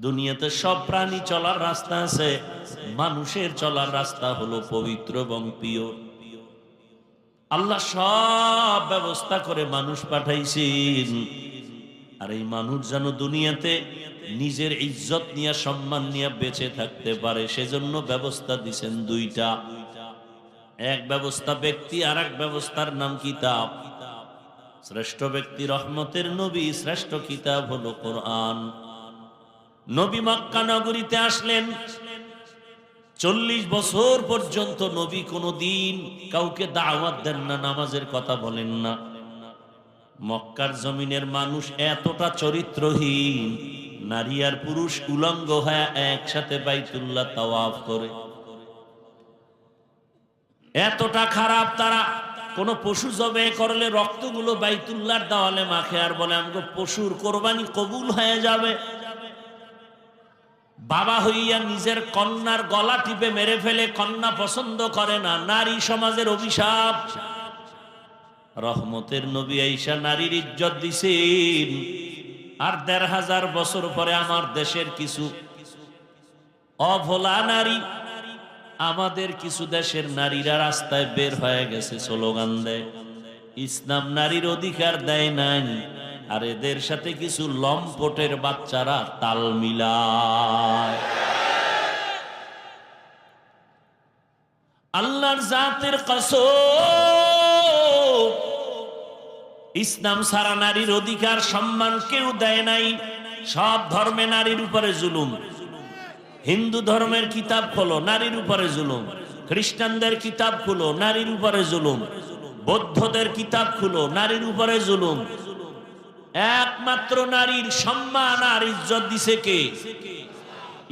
দুনিয়াতে সব প্রাণী চলার রাস্তা আছে, মানুষের চলার রাস্তা হলো পবিত্র এবং পিওর। আল্লাহ সব ব্যবস্থা করে মানুষ পাঠাইছেন, আর এই মানুষ যেন দুনিয়াতে নিজের ইজ্জত নিয়ে সম্মান নিয়ে বেঁচে থাকতে পারে, সেজন্য ব্যবস্থা দিছেন দুইটা। এক ব্যবস্থা ব্যক্তি, আর এক ব্যবস্থার নাম কিতাব। শ্রেষ্ঠ ব্যক্তি রহমতের নবী, শ্রেষ্ঠ কিতাব হলো কোরআন। নবী মক্কা নগরীতে আসলেন, 40 বছর পর্যন্ত নবী কোনদিন কাউকে দাওয়াত দেন না, নামাজের কথা বলেন না। মক্কার জমিনের মানুষ এতটা চরিত্রহীন, নারী আর পুরুষ উলঙ্গ হয়ে একসাথে বাইতুল্লাহ তাওয়াফ করে। এতটা খারাপ তারা, কোন পশু জবে করলে রক্তগুলো বাইতুল্লাহর দেওয়ালে মাখে আর বলে আমাকে পশুর কোরবানি কবুল হয়ে যাবে। বাবা হইয়া নিজের কন্যার গলা টিপে মেরে ফেলে, কন্যা পছন্দ করে না, নারী সমাজের অভিশাপ। রহমতের নবী আইসা নারীর ইজ্জত দিছেন। আর 1500 বছর পরে আমার দেশের কিছু অভোলা নারী, আমাদের কিছু দেশের নারীরা রাস্তায় বের হয়ে গেছে, স্লোগান দেয় ইসলাম নারীর অধিকার দেয় নাই। আর এদের সাথে কিছু লম্পটের বাচ্চারা তাল মিলায়। আল্লাহর জাতের কসম, ইসলাম সারা নারীর অধিকার সম্মান কেউ দেয় নাই। সব ধর্মে নারীর উপরে জুলুম। হিন্দু ধর্মের কিতাব খোলো, নারীর উপরে জুলুম। খ্রিস্টানদের কিতাব খুলো, নারীর উপরে জুলুম। বৌদ্ধদের কিতাব খুলো, নারীর উপরে জুলুম। একমাত্র নারীর সম্মান আর ইজ্জত দিছে কে?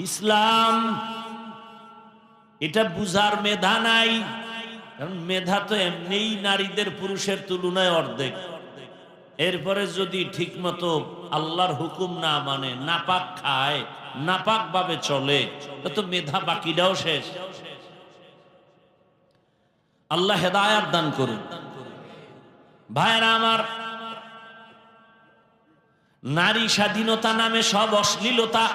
ইসলাম। এটা বুঝার মেধা নাই, কারণ মেধা তো এমনিই নারীদের পুরুষের তুলনায় অর্ধেক। এরপরে যদি ঠিক মতো আল্লাহর হুকুম না মানে, নাপাক খায়, নাপাক ভাবে চলে, তো মেধা বাকিটাও শেষ। আল্লাহ হেদায়াত দান করুন। ভাইরা আমার, নারী স্বাধীনতা নামে সব অশ্লীলতা।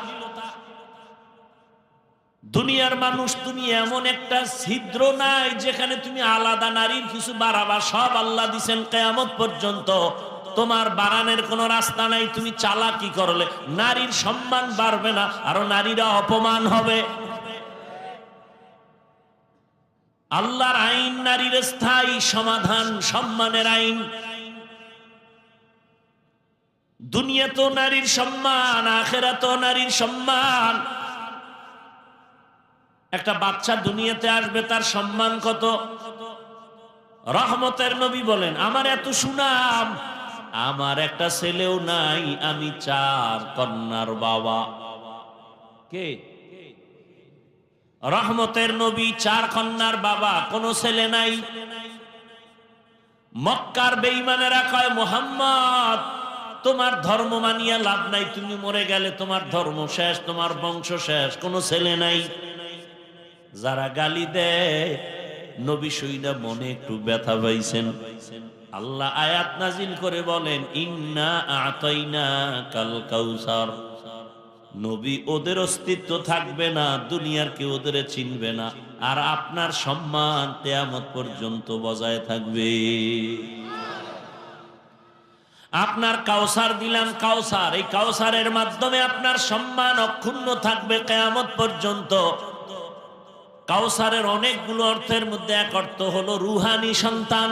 দুনিয়ার মানুষ, তুমি এমন একটা ছিদ্র নাই যেখানে তুমি আলাদা নারীর কিছু বাড়াবা। সব আল্লাহ দিছেন কিয়ামত পর্যন্ত, তোমার বাড়ানোর কোনো রাস্তা নাই। তুমি চালাকি করলে নারীর সম্মান বাড়বে না, আরো নারীরা অপমান হবে। আল্লাহর আইন নারীর স্থায়ী সমাধান, সম্মানের আইন। দুনিয়াতেও নারীর সম্মান, আখিরাতেও নারীর সম্মান। একটা বাচ্চা দুনিয়াতে আসবে, তার সম্মান কত? রহমতের নবী বলেন, আমার এত সুনাম, আমার একটা ছেলেও নাই, আমি 4 কন্যার বাবা। কে? রহমতের নবী 4 কন্যার বাবা, কোন ছেলে নাই। মক্কার বেঈমানেরা কয়, মুহাম্মদ তোমার ধর্ম মানিয়া লাভ নাই, তুমি মরে গেলে তোমার ধর্ম শেষ, তোমার বংশ শেষ, কোন ছেলে নাই। যারা গালি দেয়, নবী শুইনা মনে একটু ব্যথা পাইছেন। আল্লাহ আয়াত নাজিল করে বলেন, ইন্না আতাইনাকাল কাউসার। নবী, ওদের অস্তিত্ব থাকবে না, দুনিয়ার কেউ ওদের চিনবে না, আর আপনার সম্মান কিয়ামত পর্যন্ত বজায় থাকবে। আপনার কাউসার দিলাম, কাউসার, এই কাউসারের মাধ্যমে আপনার সম্মান অক্ষুণ্ণ থাকবে কিয়ামত পর্যন্ত। কাউসারের অনেকগুলো অর্থের মধ্যে এক অর্থ হলো রুহানি সন্তান।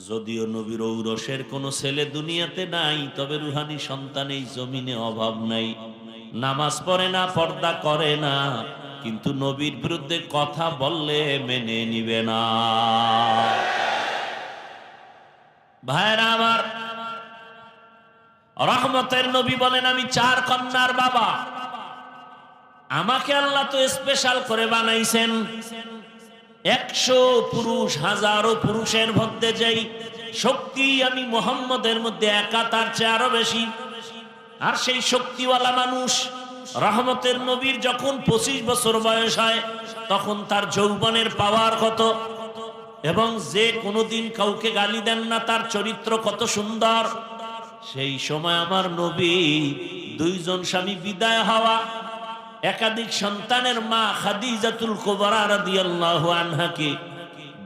যদিও নবীর ঔরসের কোন ছেলে দুনিয়াতে নাই, তবে রুহানি সন্তান এই জমিনে অভাব নাই। নামাজ পড়ে না, পর্দা করে না, কিন্তু নবীর বিরুদ্ধে কথা বললে মেনে নিবে না। ভাইরা আমার, রহমতের নবী বলেন, আমি 4 কন্যার বাবা। আমাকে আল্লাহ তো স্পেশাল করে বানাইছেন। 100 পুরুষ, হাজারো পুরুষের মধ্যে যেই শক্তি আমি মুহাম্মদের মধ্যে একা, তার চেয়ে আরো বেশি। আর সেই শক্তিওয়ালা মানুষ রহমতের নবীর যখন 25 বছর বয়স হয়, তখন তার যৌবনের পাওয়ার কত, এবং যে কোনোদিন কাউকে গালি দেন না, তার চরিত্র কত সুন্দর। সেই সময় আমার নবী দুইজন স্বামী বিদায় হওয়া, একাধিক সন্তানের মা খাদিজাতুল কুবরা রাদিয়াল্লাহু আনহাকে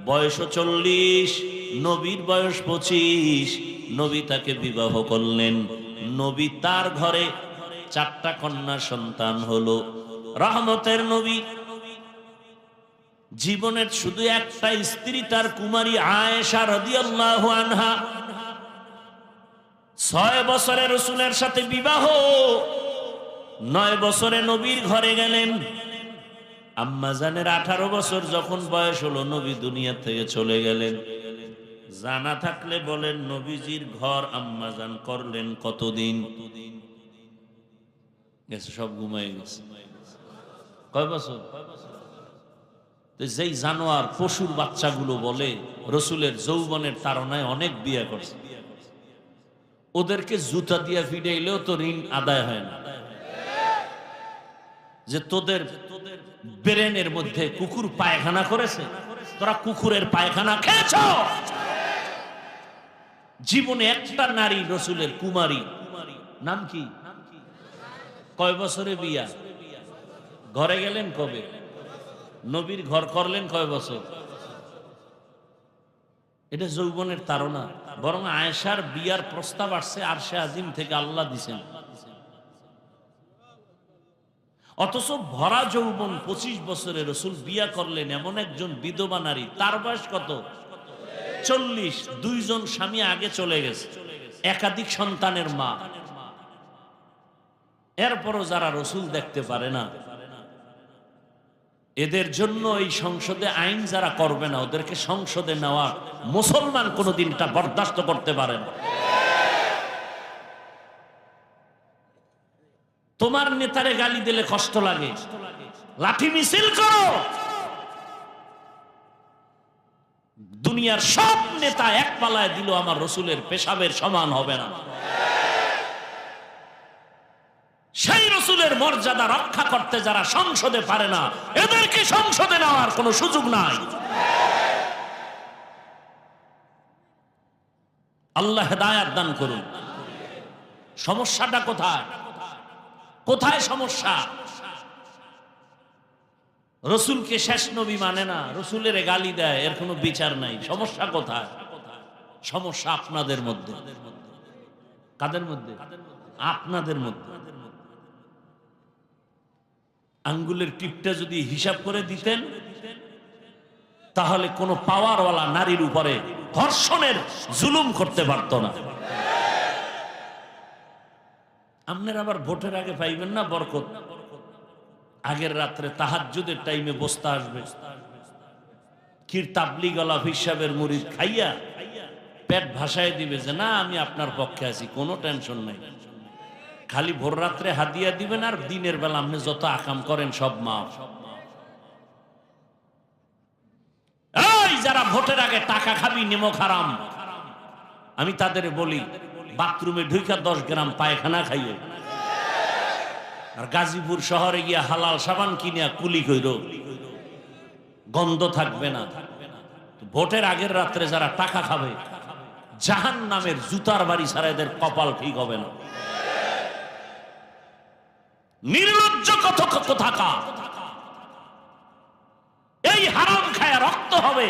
বয়স 40, নবীর বয়স 25, নবী তাকে বিবাহ করলেন। নবী তার ঘরে 4টা কন্যা সন্তান হলো। রহমতের নবী জীবনের শুধু একটা স্ত্রী, তার কুমারী আয়েশা রাদিয়াল্লাহু আনহা। 6 বছরে রাসূলের সাথে বিবাহ, 9 বছরে নবীর ঘরে গেলেন। আম্মা জানের 18 বছর যখন বয়স হলো, নবী দুনিয়া থেকে চলে গেলেন। জানা থাকলে বলেন, নবীজির ঘর আম্মা জান করলেন কতদিন? গেছে, সব ঘুমাই গেছে। কয় বছর? যেই জানোয়ার পশুর বাচ্চাগুলো বলে রসুলের যৌবনের তাড়নায় অনেক বিয়ে করছে, ওদেরকে জুতা দিয়া ফিডাইলেও তো ঋণ আদায় হয় না। যে তোদের ব্রেনের মধ্যে কুকুর পায়খানা করেছে, তোরা কুকুরের পায়খানা খেয়েছ। জীবনে একটা নারী রসুলের কুমারী, নাম কি? কয় বছরে বিয়া? ঘরে গেলেন কবে? নবীর ঘর করলেন কয় বছর? এটা যৌবনের তাড়না। বরং আয়েশার বিয়ার প্রস্তাব আসছে আরশে আজিম থেকে, আল্লাহ দিছেন। অথচ ভরা যৌবন 25 বছরে রসুল বিয়া করলেন এমন একজন বিধবা নারী, তার বয়স কত? 40। দুইজন স্বামী আগে চলে গেছে, একাধিক সন্তানের মা। এরপরও যারা রসুল দেখতে পারে না, এদের জন্য এই সংসদে আইন যারা করবে না, ওদেরকে সংসদে নেওয়া মুসলমান কোনোদিন তা বরদাস্ত করতে পারে না। তোমার নেতারে গালি দিলে কষ্ট লাগে, লাঠি মিছিল করো। দুনিয়ার সব নেতা এক পালায় দিল, আমার রসুলের পেশাবের সমান হবে না। সেই রসুলের মর্যাদা রক্ষা করতে যারা সংসদে পারে না, এদেরকে সংসদে নেওয়ার কোনো সুযোগ নাই। আল্লাহ হেদায়েত দান করুন। সমস্যাটা কোথায়? কোথায় সমস্যা? রসুলকে শেষ নবী মানে না, রসুলের গালি দেয়, এর কোনো বিচার নাই। সমস্যা কোথায়? সমস্যা আপনাদের মধ্যে। কাদের মধ্যে? আপনাদের মধ্যে। আঙ্গুলের টিপটা যদি হিসাব করে দিতেন, তাহলে কোনো পাওয়ারওয়ালা নারীর উপরে ধর্ষণের জুলুম করতে পারত না। আপনারা আবার ভোটের আগে পাইবেন না বরকত। আগের রাত্রে তাহাজ্জুদের টাইমে বসতে আসবে, কির তাবলিগ ওয়ালা হিসাবের মুরিদ খাইয়া পেট ভাসায় দিবে যে না, আমি আপনার পক্ষে আছি, কোনো টেনশন নাই। খালি ভোর রাত্রে হাদিয়া দিবেন, আর দিনের বেলা আপনি যত আকাম করেন সব মাফ। এই যারা ভোটের আগে টাকা খাবি, নিমক হারাম, আমি তাদের বলি বাথরুমে ঢুকা 10 গ্রাম পায়খানা খাইও, আর গাজীপুর শহরে গিয়া হালাল সাবান কিনিয়া কুলি কইর, গন্ধ থাকবে না। ভোটের আগের রাত্রে যারা টাকা খাবে, জাহান্নামের জুতার বাড়ি ছাড়া এদের কপাল ঠিক হবে না। নির্লজ্জ কোথাকা। এই হারাম খায় রক্ত হবে,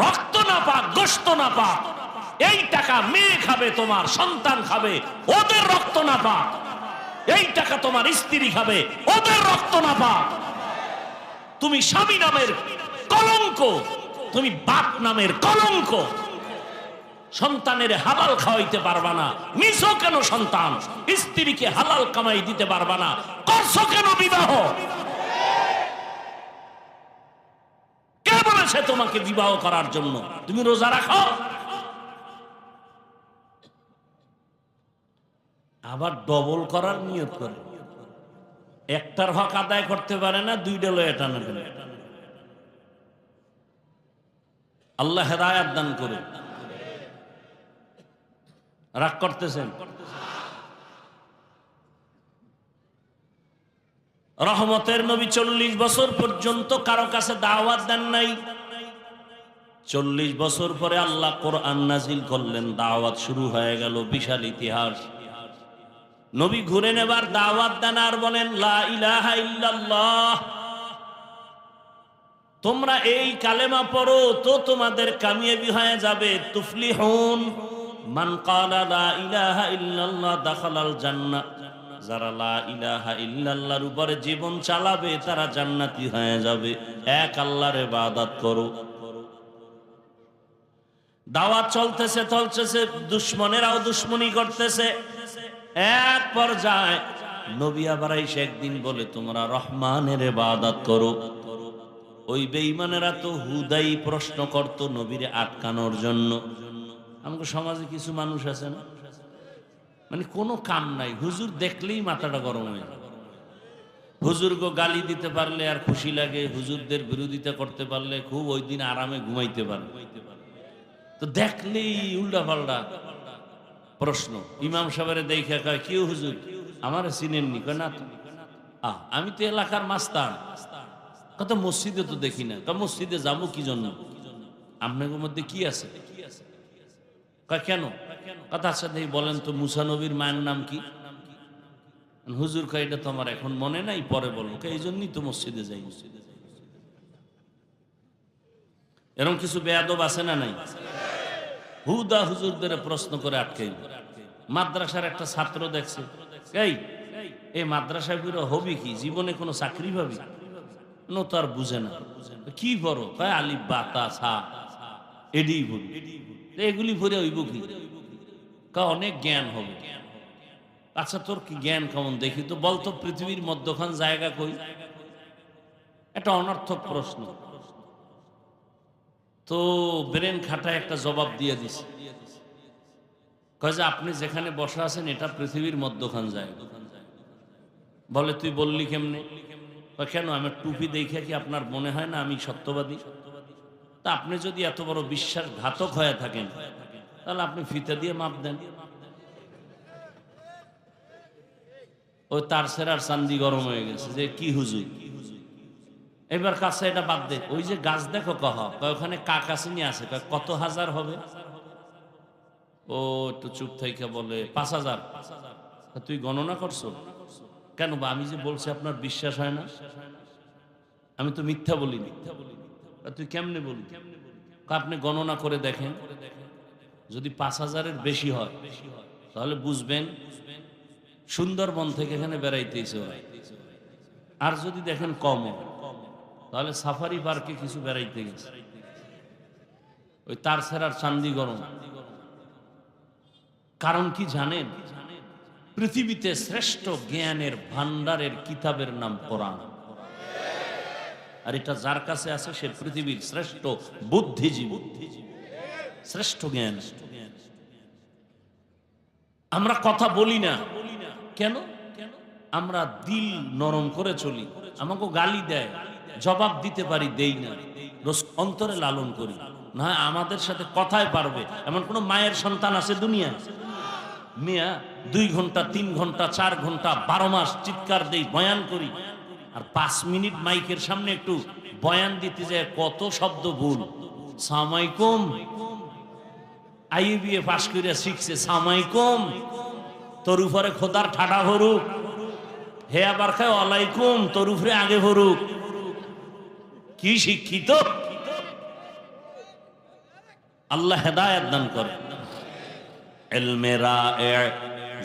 রক্ত না পাক, গোশত না পাক, এই টাকা মেয়ে খাবে, তোমার সন্তান খাবে, ওদের রক্ত না পাক। এই টাকা তোমার স্ত্রী খাবে, ওদের রক্ত না পাক। তুমি স্বামী নামের কলঙ্ক, তুমি বাপ নামের কলঙ্ক। সন্তানের হালাল খাওয়াইতে পারবা না, নিছো কেন সন্তান? স্ত্রীকে হালাল কামাই দিতে পারবা না, করছো কেন বিবাহ? কে বলেছে তোমাকে বিবাহ করার জন্য? তুমি রোজা রাখো, আবার ডবল করার নিয়ত করে। একটার হক আদায় করতে পারে না, 2টা লয়ে টানা টানে। আল্লাহ হেদায়েত দান করুন। রাগ করতেছেন? রহমতের নবী 40 বছর পর্যন্ত কারো কাছে দাওয়াত দেন নাই। 40 বছর পরে আল্লাহ কোরআন নাজিল করলেন, দাওয়াত শুরু হয়ে গেল। বিশাল ইতিহাস। নবী ঘুরে নেবার দাওয়াত দেন আর বলেন লা ইলাহা ইল্লাল্লাহ, তোমরা এই কালেমা পড়ো তো তোমাদের কামিয়াবি হয়ে যাবে। তুফলিহুন মান ক্বালা লা ইলাহা ইল্লাল্লাহ দাখালাল জান্নাহ, যারা লা ইলাহা ইল্লাল্লাহর উপরে জীবন চালাবে তারা জান্নাতি হয়ে যাবে। এক আল্লাহর ইবাদত করো। দাওয়াত চলতেছে চলতেছে, দুশমনেরাও দুশমনি করতেছে। এক পর্যায়ে নবী আবার এসে একদিন বলে তোমরা রহমানের ইবাদত করো। ওই বেঈমানেরা তো হুদাই প্রশ্ন করত নবীরে আটকানোর জন্য। আমাদের সমাজে কিছু মানুষ আছে না, মানে কোনো কাম নাই, হুজুর দেখলেই মাথাটা গরম হয়ে যায়। হুজুরকে গালি দিতে পারলে আর খুশি লাগে, হুজুরদের বিরোধিতা করতে পারলে খুব ওই দিন আরামে ঘুমাইতে পারে। তো দেখলেই উল্টা পাল্টা প্রশ্ন। ইমাম সাহেবের দেখে কয় কি হুজুর আমার চিনেননি? কয় না তো। আমি তো এলাকার মাস্তান। কত মসজিদে তো দেখি না। মসজিদে যাবো কি জন্য? আপনাদের মধ্যে কি আছে? কয় কেন? কথার সাথে বলেন তো মুসা নবীর মায়ের নাম কি? হুজুর কয় এটা তো আমার এখন মনে নাই, পরে বলবো। এই জন্যই তো মসজিদে যাই। এরকম কিছু বেয়াদব আছে না নাই? হুদা হুজুরদের প্রশ্ন করে আটকে। মাদ্রাসার একটা ছাত্র দেখছে, এই মাদ্রাসায় পুরো হবি কি, জীবনে কোনো চাকরি পাবি? নো তো আর বুঝে না। কি পড়ো? আলিফ বা তা সা এডি বলি। এগুলি পড়ে হইব কি? অনেক জ্ঞান হবে। আচ্ছা তোর কি জ্ঞান কেমন দেখি তো, বলতো পৃথিবীর মধ্যখান জায়গা কই? একটা অনর্থক প্রশ্ন। তো ব্রেন খাটায় একটা জবাব দিয়ে দিছে। কয় যে আপনি যেখানে বসা আছেন এটা পৃথিবীর মধ্যখান জায়গা। বলে তুই বললি কেমনে? কেন আমার টুপি দেখে কি আপনার মনে হয় না আমি সত্যবাদী? তা আপনি যদি এত বড় বিশ্বাসঘাতক হয়ে থাকেন তাহলে আপনি ফিতা দিয়ে মাপ দেন। ওই তার সেরার চান্দি গরম হয়ে গেছে যে কি হুজুর এবার কাছে এটা বাদ দে। ওই যে গাছ দেখো কহ, ওখানে কাকাশিনী আছে, কত হাজার হবে? ও একটু চুপ থেকে বলে 5,000। তুই গণনা করছো কেন? বা আমি যে বলছি আপনার বিশ্বাস হয় না? আমি তো মিথ্যা বলিনি। তুই কেমনে বলবি? আপনি গণনা করে দেখেন, যদি 5,000-এর বেশি হয় তাহলে বুঝবেন সুন্দরবন থেকে এখানে বেড়াইতেছে। আর যদি দেখেন কম তাহলে সাফারি পার্কে কিছু বেড়াইতে গেছে। ওই তার সেরার চান্দি গরম। কারণ কি জানেন? পৃথিবীতে শ্রেষ্ঠ জ্ঞানের ভান্ডারের কিতাবের নাম কোরআন। আর এটা যার কাছে আছে সে পৃথিবীর শ্রেষ্ঠ বুদ্ধিজীবী, শ্রেষ্ঠ জ্ঞান। আমরা কথা বলি না কেন? আমরা দিল নরম করে চলি। আমাকে গালি দেয়, জবাব দিতে পারি, দেই না। অন্তরে লালন করি না। আমাদের সাথে কথায় পারবে এমন কোন মায়ের সন্তান আছে দুনিয়ায়? মিয়া 2 ঘন্টা 3 ঘন্টা 4 ঘন্টা 12 মাস চিৎকার দেই, বয়ান করি, আর 5 মিনিট মাইকের সামনে একটু বয়ান দিতে যায় কত শব্দ ভুল। সামাইকুম, আইবিএ পাশ করে শিখছে সামাইকুম, তোর উপরে খোদার ঠাডা ভরুক। হে আবার খায় ওয়ালাইকুম, তোর উপরে আগে ভরুক। কি শিক্ষিত! আল্লাহ হেদায়েত দান করে। ইলমে রায়ে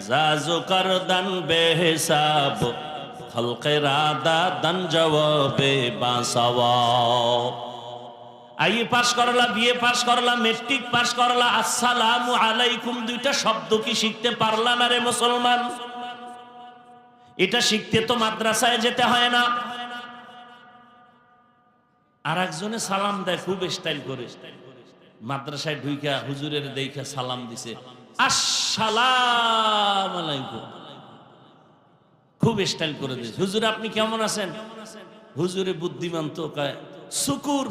জাজু করদান বেহিসাব, খলকে রাদা দান জবাবে বাসাওয়াব। আইএ পাস করলা, বিএ পাস করলা, মেট্রিক পাস করলা, আসসালামু আলাইকুম 2টা শব্দ কি শিখতে পারলা না রে মুসলমান? এটা শিখতে তো মাদ্রাসায় যেতে হয় না। আর একজনে সালাম দেয় খুব স্টাইল করে, মাদ্রাসায় ঢুইকা হুজুরের দেখা সালাম দিছে, আসসালামু আলাইকুম, খুব স্টাইল করে দিছে। হুজুর আপনি কেমন আছেন? হুজুরে বুদ্ধিমান তো, কয় শুকুর।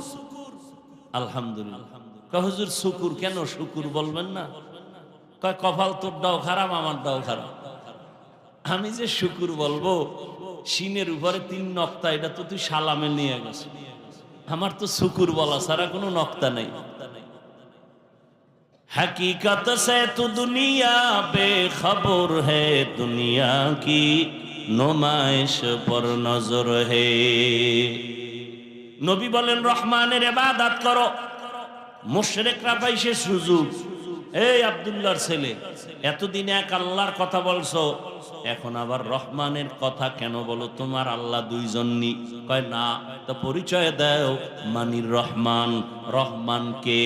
আলহামদুলিল্লাহ। কয় হুজুর শুকুর কেন? শুকুর বলবেন না? কয় কপাল তোরটাও খারাপ আমারটাও খারাপ। আমি যে শুকুর বলবো, সিনের উপরে 3 নক্তা, এটা তো তুই সালামে নিয়ে গেছিস। আমার তো শুকুর বলা ছাড়া কোনো নক্তা নেই। हकीकत से तू दुनिया बेखबर है, दुनिया की नुमाइश पर नजर है। নবী বলেন রহমানের ইবাদত করো। মুশরিকরা পাইছে সুযোগ, এই আব্দুল্লাহর ছেলে এতদিন এক আল্লাহর কথা বলছো, এখন আবার রহমানের কথা কেন বলো? তোমার আল্লাহ দুইজন নি? কয় না। তো পরিচয় দাও, মানির রহমান। রহমান কে?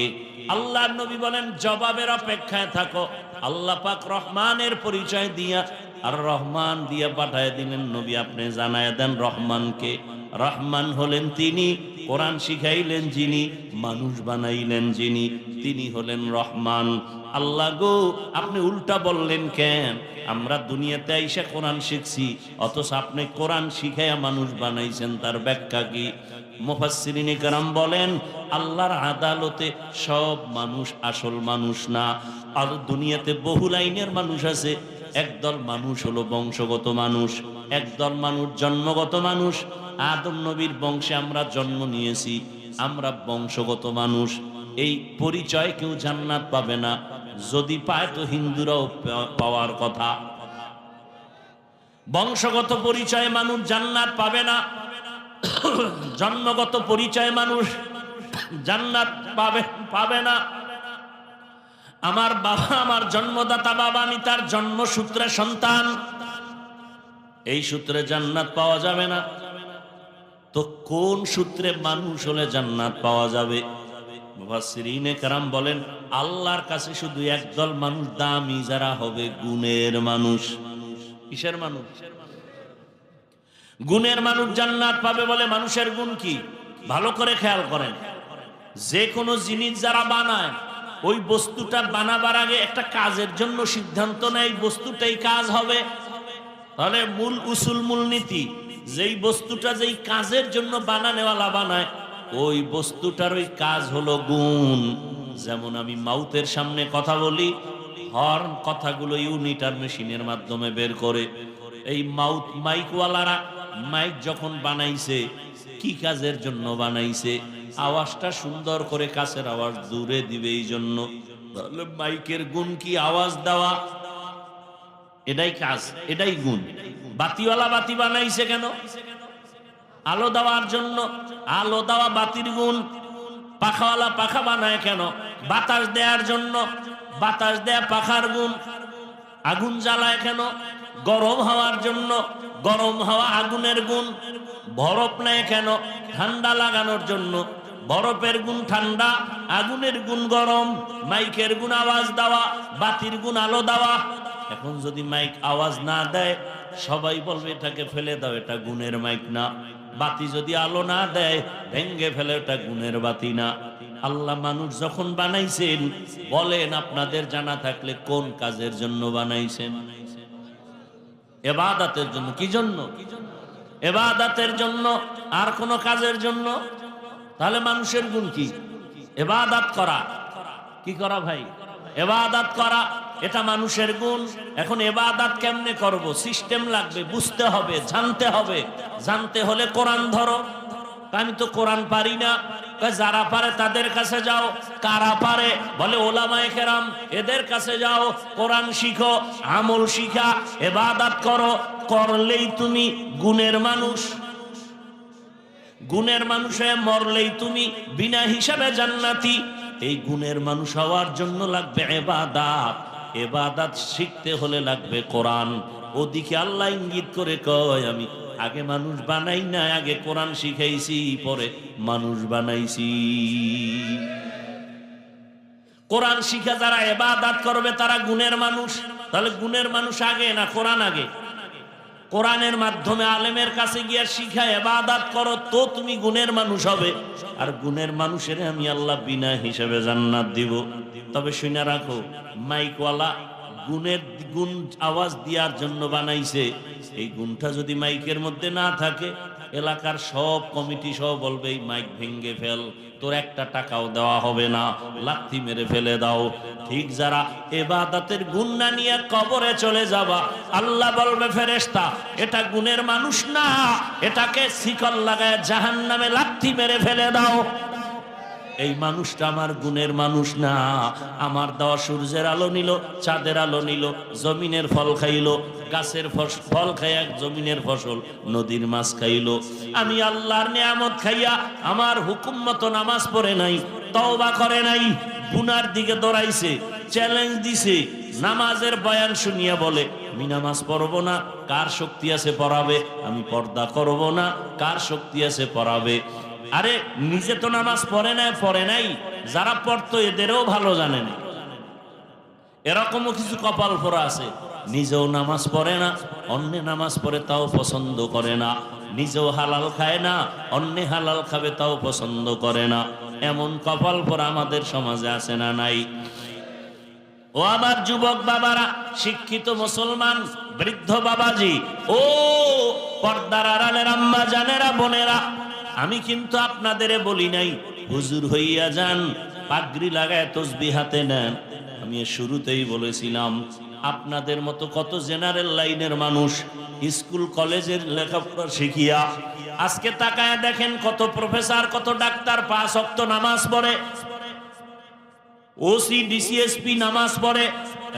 আল্লাহ নবী বলেন জবাবের অপেক্ষায় থাকো। আল্লাহ পাক রহমানের পরিচয় দিয়া আর রহমান দিয়া পাঠায় দিলেন নবী, আপনি জানায় দেন রহমান কে। রহমান হলেন তিনি, কোরআন শিখাইলেন যিনি, মানুষ বানাইলেন যিনি, তিনি হলেন রহমান। আল্লাহ গো, আপনি উল্টা বললেন কেন? আমরা দুনিয়াতে আইসা কোরআন শিখছি, অথচ আপনি কোরআন শিখাইয়া মানুষ বানাইছেন, তার ব্যাখ্যা কি? মুফাসসিরিনে কেরাম বলেন আল্লাহর আদালতে সব মানুষ আসল মানুষ না। আর দুনিয়াতে বহু লাইনের মানুষ আছে। একদল মানুষ হলো বংশগত মানুষ, একদল মানুষ জন্মগত মানুষ। আদম নবীর বংশে আমরা জন্ম নিয়েছি, আমরা বংশগত মানুষ। এই পরিচয় কেউ জান্নাত পাবে না, যদি পায় তো হিন্দুরাও পাওয়ার কথা। বংশগত পরিচয় মানুষ জান্নাত পাবে না, জন্মগত পরিচয় মানুষ জান্নাত পাবে না। আমার বাবা, আমার জন্মদাতা বাবা, আমি তার জন্মসূত্রে সন্তান, এই সূত্রে জান্নাত পাওয়া যাবে না। তো কোন সূত্রে মানুষ হলে জান্নাত পাওয়া যাবে? মুফাসসিরিনে কেরাম বলেন আল্লাহর কাছে শুধু একদল মানুষ দামি, যারা হবে গুণের মানুষ। কিসের মানুষ? গুণের মানুষ জান্নাত পাবে। বলে মানুষের গুণ কি? ভালো করে খেয়াল করেন, যে কোনো জিনিস যারা বানায়, ওই বস্তুটা বানাবার আগে একটা কাজের জন্য সিদ্ধান্ত নেয় বস্তুটাই কাজ হবে। তাহলে মূল উসুল, মূল নীতি, যেই বস্তুটা যেই কাজের জন্য বানানেওয়ালা বানায়, ওই বস্তুটার ওই কাজ হলো গুণ। যেমন আমি মাউথের সামনে কথা বলি, হর্ন কথাগুলো ইউনিটার মেশিনের মাধ্যমে বের করে। এই মাউথ মাইকওয়ালারা মাইক যখন বানাইছে, কি কাজের জন্য বানাইছে? আওয়াজটা সুন্দর করে, কাছের আওয়াজ দূরে দিবে এই জন্য। তাহলে মাইকের গুণ কি? আওয়াজ দেওয়া। এটাই কাজ, এটাই গুণ। বাতিওয়ালা বাতি বানাইছে কেন? আলো দেওয়ার জন্য। আলো দেওয়া বাতির গুণ। পাখাওয়ালা পাখা বানায় কেন? বাতাস দেওয়ার জন্য। বাতাস দেয়া পাখার গুণ। আগুন জ্বালায় কেন? গরম হওয়ার জন্য। গরম হাওয়া আগুনের গুণ। বরফ নেয় কেন? ঠান্ডা লাগানোর জন্য। বরফের গুণ ঠান্ডা, আগুনের গুণ গরম। মাইকের গুণ আওয়াজ দেওয়া, বাতির গুণ আলো দেওয়া। এখন যদি মাইক আওয়াজ না দেয়, সবাই বলবে এটাকে ফেলে দাও, এটা গুণের মাইক না। বাতি যদি আলো না দেয়, ভেঙ্গে ফেলে, এটা গুণের বাতি না। আল্লাহ মানুষ যখন বানাইছেন, বলেন আপনাদের জানা থাকলে কোন কাজের জন্য বানাইছেন? ইবাদতের জন্য। কি জন্য? ইবাদতের জন্য, আর কোন কাজের জন্য? তাহলে মানুষের গুণ কি? ইবাদত করা। কি করা ভাই? ইবাদত করা, এটা মানুষের গুণ। এখন ইবাদত কেমনে করব? সিস্টেম লাগবে, বুঝতে হবে, জানতে হবে। জানতে হলে কোরআন ধরো। আমি তো কোরআন পারি না। যারা পারে তাদের কাছে যাও। কারা পারে? বলে ওলামায়ে কেরাম, এদের কাছে যাও, কোরআন শিখো, আমল শিখা, ইবাদত করো। করলেই তুমি গুণের মানুষ। গুণের মানুষে মরলেই তুমি বিনা হিসাবে জান্নাতি। এই গুণের মানুষ হওয়ার জন্য লাগবে ইবাদত। ইবাদত শিখতে হলে লাগবে কোরআন। ওদিকে আল্লাহ ইঙ্গিত করে কয়, আমি আগে মানুষ বানাই না, আগে কোরআন শিখাইছি, পরে মানুষ বানাইছি। কোরআন শিখা যারা ইবাদত করবে তারা গুণের মানুষ। তাহলে গুণের মানুষ আগে না কোরআন আগে? কোরআনের মাধ্যমে আলেমের কাছে গিয়ে শিখা ইবাদত করো, তো তুমি গুণের মানুষ হবে। আর গুণের মানুষের আমি আল্লাহ বিনা হিসাবে জান্নাত দিব। তবে শুনে রাখো, মাইকওয়ালা গুণের গুণ আওয়াজ দেওয়ার জন্য বানাইছে। এই গুণটা যদি মাইকের মধ্যে না থাকে, এলাকার সব কমিটি সব বলবে এই মাইক ভেঙ্গে ফেল, তোর একটা টাকাও দেওয়া হবে না, লাথি মেরে ফেলে দাও। ঠিক যারা ইবাদতের গুণ না নিয়ে কবরে চলে যাবা, আল্লাহ বলবে ফেরেশতা, এটা গুণের মানুষ না, এটাকে শিকল লাগায় জাহান্নামে লাথি মেরে ফেলে দাও। এই মানুষটা আমার গুণের মানুষ না। আমার দেওয়া সূর্যের আলো নিল, চাঁদের আলো নিল, জমিনের ফল খাইলো, গাছের ফল খাইয়া জমিনের ফসল, নদীর মাছ খাইলো। আমি আল্লাহর নিয়ামত খাইয়া আমার হুকুম মতো নামাজ পড়ে নাই, তওবা করে নাই, গুনার দিকে দৌড়াইছে, চ্যালেঞ্জ দিছে। নামাজের বয়ান শুনিয়া বলে আমি নামাজ পড়বো না, কার শক্তি আছে পড়াবে? আমি পর্দা করব না, কার শক্তি আছে পড়াবে? আরে নিজে তো নামাজ পড়ে নাই, যারা পড়তো এদেরও ভালো জানেন। এরকমও কিছু কপাল পোড়া আছে, নিজেও নামাজ পড়ে না, অন্য নামাজ পড়ে তাও পছন্দ করে না, নিজেও হালাল খায় না, অন্য হালাল খাবে তাও পছন্দ করে না। এমন কপাল পোড়া আমাদের সমাজে আছে না নাই? ও আমার যুবক বাবারা, শিক্ষিত মুসলমান বৃদ্ধ বাবাজি, ও পর্দার আড়ালের আম্মা জানেরা, বোনেরা, আমি কিন্তু আপনাদের বলি নাই হুজুর হইয়া যান, পাগড়ি লাগায় তসবিহ হাতে নেন। আমি শুরুতেই বলেছিলাম আপনাদের মতো কত জেনারেল লাইনের মানুষ স্কুল কলেজের লেখাপড়া শিখিয়া আজকে তাকায় দেখেন কত প্রফেসর, কত ডাক্তার 5 ওয়াক্ত নামাজ পড়ে, ওসি ডিসিএসপি নামাজ পড়ে,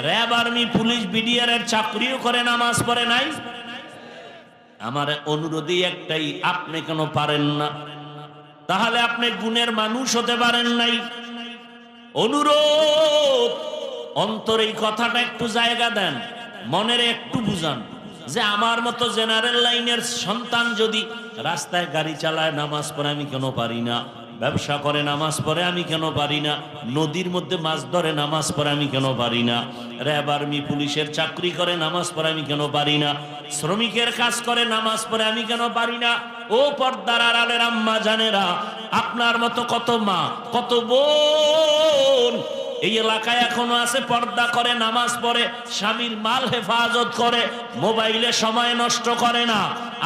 র্যাব আর্মি পুলিশ বিডিআর এর চাকরিও করে, নামাজ পড়ে নাই? আমার অনুরোধই একটাই, আপনি কেন পারেন না? তাহলে আপনি গুণের মানুষ হতে পারেন নাই। অনুরোধ, অন্তরে এই কথাটা একটু জায়গা দেন, মনের একটু বুঝান যে আমার মতো জেনারেল লাইনের সন্তান যদি রাস্তায় গাড়ি চালায় নামাজ পড়ে আমি কেন পারি না? ব্যবসা করে নামাজ পড়ে আমি কেন পারি না? নদীর মধ্যে মাছ ধরে নামাজ পড়ে আমি কেন পারি না? র্যাব আর্মি পুলিশের চাকরি করে নামাজ পড়ে আমি কেন পারি না? শ্রমিকের কাজ করে নামাজ পড়ে আমি কেন পারি না? ও পর্দার আড়ালের আম্মা জানেরা, আপনার মতো কত মা, কত বোন এই এলাকায় এখনো আছে, পর্দা করে নামাজ পড়ে, স্বামীর মাল হেফাজত করে, মোবাইলে সময় নষ্ট করে না।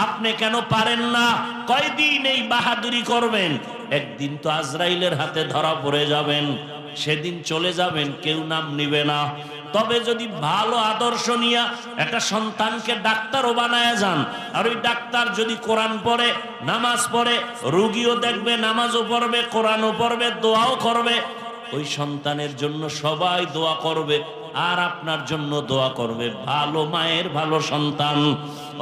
আপনি কেন পারেন না? কয়দিন এই বাহাদুরি করবেন? একদিন তো আজরাইলের হাতে ধরা পড়ে যাবেন, সেদিন চলে যাবেন, কেউ নাম নিবে না। তবে যদি ভালো আদর্শ নিয়ে একটা সন্তানকে ডাক্তারও বানায় যান, আর ওই ডাক্তার যদি কোরআন পড়ে, নামাজ পড়ে, রোগীও দেখবে, নামাজও পড়বে, কোরআনও পড়বে, দোয়াও করবে, ওই সন্তানের জন্য সবাই দোয়া করবে, আর আপনার জন্য দোয়া করবে। ভালো মায়ের ভালো সন্তান।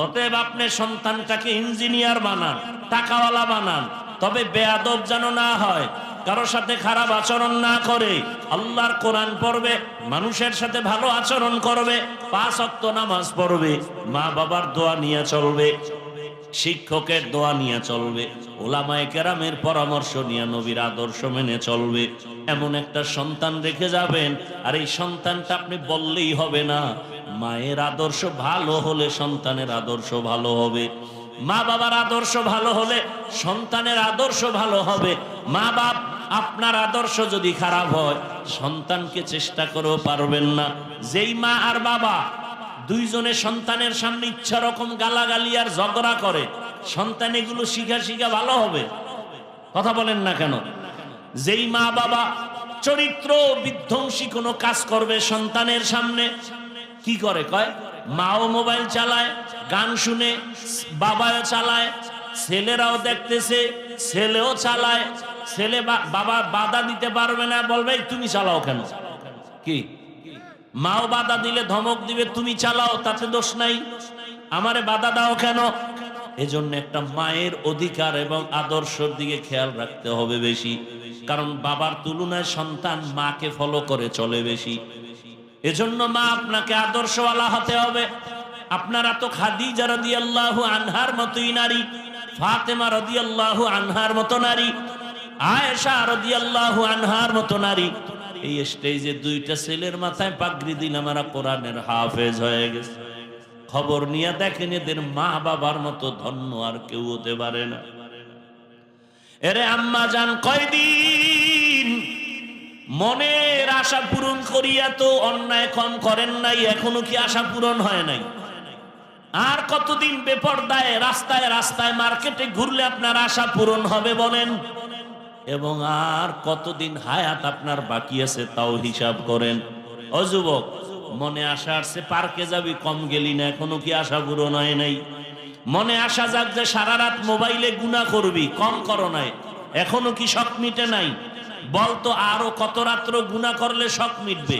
অতএব আপনি সন্তানটাকে ইঞ্জিনিয়ার বানান, টাকাওয়ালা বানান, তবে বেয়াদব যেন না হয়, কারো সাথে খারাপ আচরণ না করে, আল্লাহর কোরআন পড়বে, মানুষের সাথে ভালো আচরণ করবে, 5 ওয়াক্ত নামাজ পড়বে, মা বাবার দোয়া নিয়ে চলবে, শিক্ষকের দোয়া নিয়ে চলবে, ওলামায়ে কেরামের পরামর্শ নিয়ে নবীর আদর্শ মেনে চলবে। এমন একটা সন্তান রেখে যাবেন, আর এই সন্তানটা আপনি বললেই হবে না, মায়ের আদর্শ ভালো হলে সন্তানের আদর্শ ভালো হবে, মা বাবার আদর্শ ভালো হলে সন্তানের আদর্শ ভালো হবে। মা বাপ আপনার আদর্শ যদি খারাপ হয়, সন্তানকে চেষ্টা করেও পারবেন না। যেই মা আর বাবা দুইজনে সন্তানের সামনে ইচ্ছা রকম গালাগালি আর ঝগড়া করে, সন্তান এগুলো শিখা ভালো হবে? কথা বলেন না কেন? যেই মা বাবা চরিত্র বিধ্বংসী কোনো কাজ করবে সন্তানের সামনে, কি করে? কয় মাও মোবাইল চালায়, গান শুনে, বাবাও চালায়, ছেলেরাও দেখতেছে, ছেলেও চালায়, ছেলে বাবা বাধা দিতে পারবে না, বলবে তুমি চালাও কেন? কি মাও বাধা দিলে ধমক দিবে, তুমি চালাও, তাতে দোষ নাই, আমারে বাধা দাও কেন? এজন্য একটা মায়ের অধিকার এবং আদর্শের দিকে খেয়াল রাখতে হবে বেশি, কারণ বাবার তুলনায় সন্তান মাকে ফলো করে চলে বেশি। এজন্য মা আপনাকে আদর্শওয়ালা হতে হবে। আপনারা তো খাদিজা রাদিয়াল্লাহু আনহার মতোই নারী, ফাতেমা রাদিয়াল্লাহু আনহার মতো নারী, আয়েশা রাদিয়াল্লাহু আনহার মতো নারী। এই স্টেজে 2টা ছেলের মাথায় পাগড়ি দিলাম, আমরা কোরআনের হাফেজ হয়ে গেছে। খবর নিয়ে দেখেন এদের মা বাবার মতো ধন্য আর কেউ হতে পারে না। এরে আম্মা জান, কয়দিন মনের আশা পূরণ করিয়া তো অন্যায় কম করেন নাই, এখনো কি আশা পূরণ হয় নাই? আর কতদিন বেপরদায় রাস্তায় রাস্তায় মার্কেটে ঘুরলে আপনার আশা পূরণ হবে বলেন? এবং আর কতদিন হায়াত আপনার বাকি আছে তাও হিসাব করেন। ও যুবক, মনে আশা আসছে পার্কে যাবি, কম গেলি না, এখনো কি আশা পূরণ হয় নাই? মনে আশা যাক যে সারা রাত মোবাইলে গুনাহ করবি, কম করো নাই, এখনো কি শখ মিটে নাই? বলতো আরো কত রাত্র গুনাহ করলে শখ মিটবে,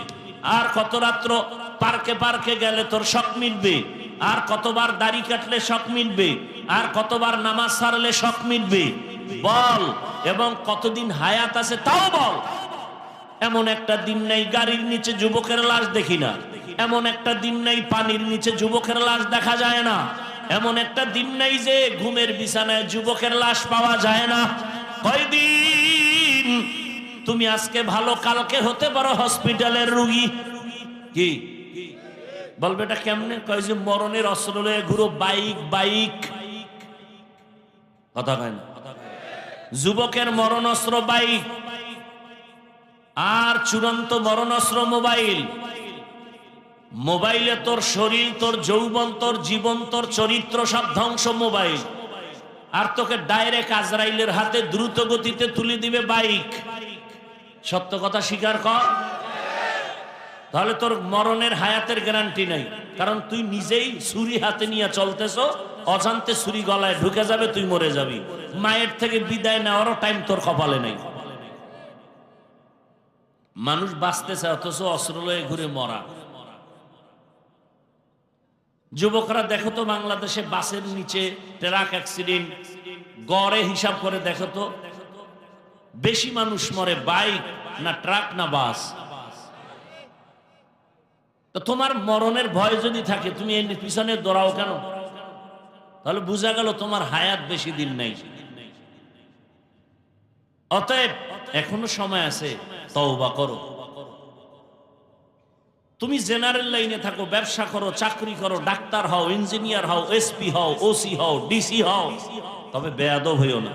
আর কত রাত্র পার্কে পার্কে গেলে তোর শখ মিটবে, আর কতবার দাড়ি কাটলে শখ মিটবে, আর কতবার নামাজ ছাড়লে শখ মিটবে বল, এবং কতদিন হায়াত আছে তাও বল। এমন একটা দিন নাই গাড়ির নিচে যুবকের লাশ দেখি না, এমন একটা দিন নাই পানির নিচে যুবকের লাশ দেখা যায় না, এমন একটা দিন নাই যে ঘুমের বিছানায় যুবকের লাশ পাওয়া যায় না। কয়দিন তুমি আজকে ভালো, কালকে হতে পারো হসপিটালের রোগী। কি বলবে এটা কেমনে? কয় যে মরণের অস্ত্র লয়ে ঘুরো, বাইক বাইক, কথা কয় না। যুবকের মরণ অস্ত্র বাইক, আর চূড়ান্ত মরণ অস্ত্র মোবাইল। মোবাইলে তোর শরীর, তোর যৌবন, তোর জীবন, তোর চরিত্র সব ধ্বংস মোবাইল। আর তোকে ডাইরেক্ট আজরাইলের হাতে দ্রুত গতিতে তুলে দিবে বাইক। সত্য কথা স্বীকার কর। তাহলে তোর মরণের হায়াতের গ্যারান্টি নাই, কারণ তুই নিজেই ছুরি হাতে নিয়ে চলতেছ, অজান্তে ছুরি গলায় ঢুকে যাবে, তুই মরে যাবি। মায়ের থেকে বিদায় নেওয়ারও টাইম তোর কপালে নেই। মানুষ বাঁচতেছে অথচ অস্ত্র লয়ে ঘুরে মরা। যুবকরা দেখো তো বাংলাদেশে বাসের নিচে ট্রাক অ্যাক্সিডেন্ট গড়ে হিসাব করে দেখো তো, বেশি মানুষ মরে বাইক না ট্রাক না বাস? তো তোমার মরণের ভয় যদি থাকে তুমি এর পিছনে দৌড়াও কেন? তাহলে বোঝা গেল তোমার হায়াত বেশি দিন নাই। অতএব এখনো সময় আছে, তওবা করো। তুমি জেনারেল লাইনে থাকো, ব্যবসা করো, চাকরি করো, ডাক্তার হও, ইঞ্জিনিয়ার হও, এসপি হও, ওসি হও, ডিসি হও, তবে বেয়াদব হইও না।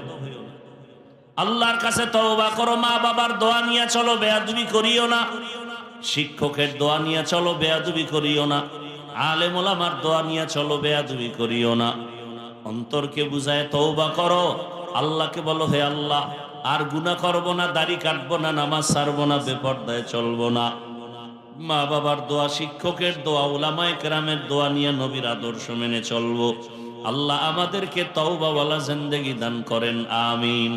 আল্লাহর কাছে তওবা করো। মা বাবার দোয়া নিয়ে চলো, বেয়াদবি করিও না। শিক্ষকের দোয়া নিয়ে চলো, বেয়াদবি করিও না। আলেম ওলামার দোয়া নিয়ে চলো, বেয়াদবি করিও না। অন্তরকে বুঝায় তওবা করো। আল্লাহকে বলো, হে আল্লাহ, আর গুনাহ করব না, দাড়ি কাটবো না, নামাজ ছাড়বো না, বেপরদায় চলবো না। মা বাবার দোয়া, শিক্ষকের দোয়া, উলামায়ে কেরামের দোয়া নিয়ে নবীর আদর্শ মেনে চলবো। আল্লাহ আমাদেরকে তওবাওয়ালা জিন্দেগি দান করেন, আমিন।